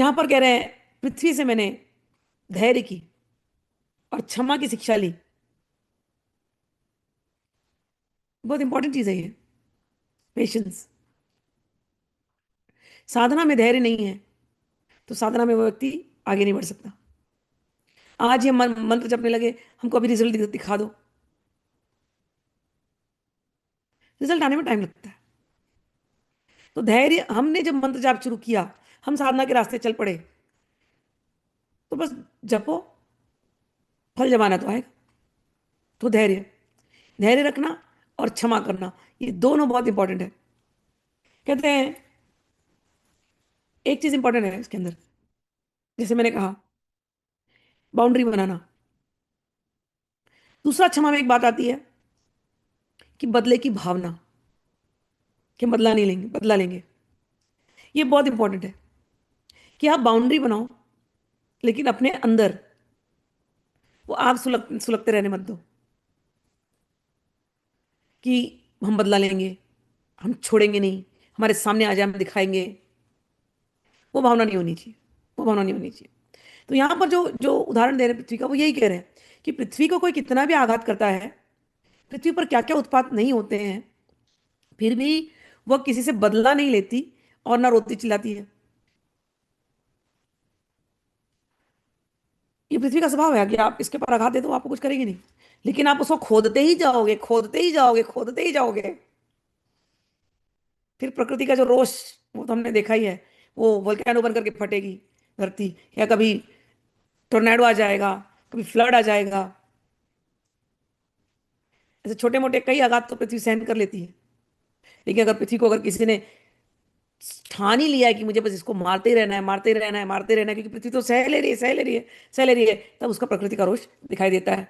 यहां पर कह रहे हैं पृथ्वी से मैंने धैर्य की और क्षमा की शिक्षा ली। बहुत इंपॉर्टेंट चीज है ये, पेशेंस। साधना में धैर्य नहीं है तो साधना में वो व्यक्ति आगे नहीं बढ़ सकता। आज ये मंत्र जपने लगे, हमको अभी रिजल्ट दिखा दो, रिजल्ट आने में टाइम लगता है। तो धैर्य, हमने जब मंत्र जाप शुरू किया, हम साधना के रास्ते चल पड़े, तो बस जपो, फल जमाना तो आएगा। तो धैर्य, धैर्य रखना और क्षमा करना, ये दोनों बहुत इंपॉर्टेंट है। कहते हैं एक चीज इंपॉर्टेंट है इसके अंदर, जैसे मैंने कहा, बाउंड्री बनाना। दूसरा, क्षमा में एक बात आती है कि बदले की भावना, कि हम बदला नहीं लेंगे, बदला लेंगे। ये बहुत इंपॉर्टेंट है कि आप बाउंड्री बनाओ, लेकिन अपने अंदर वो आग सुलगते रहने मत दो कि हम बदला लेंगे, हम छोड़ेंगे नहीं, हमारे सामने आ जाए हम दिखाएंगे। वो भावना नहीं होनी चाहिए, वो भावना नहीं होनी चाहिए। तो यहां पर जो जो उदाहरण दे रहे हैं पृथ्वी का, वो यही कह रहे हैं कि पृथ्वी को कोई कितना भी आघात करता है, पृथ्वी पर क्या क्या उत्पात नहीं होते हैं, फिर भी वह किसी से बदला नहीं लेती और ना रोती चिल्लाती है। ये पृथ्वी का स्वभाव है कि आप इसके पर आघात दे तो आपको कुछ करेगी नहीं, लेकिन आप उसको खोदते ही जाओगे, खोदते ही जाओगे, खोदते ही जाओगे। फिर प्रकृति का जो रोष, वो तो हमने देखा ही है, वो वोल्केनो बन करके फटेगी धरती, या कभी टोर्नेडो आ जाएगा, कभी फ्लड आ जाएगा। ऐसे छोटे मोटे कई आघात तो पृथ्वी सहन कर लेती है। लेकिन अगर पृथ्वी को अगर किसी ने ठान ही लिया है कि मुझे बस इसको मारते ही रहना है, मारते ही रहना है, मारते ही रहना है, क्योंकि पृथ्वी तो सह ले रही है, सह ले रही है, सह ले रही है, तब उसका प्रकृति का रोष दिखाई देता है।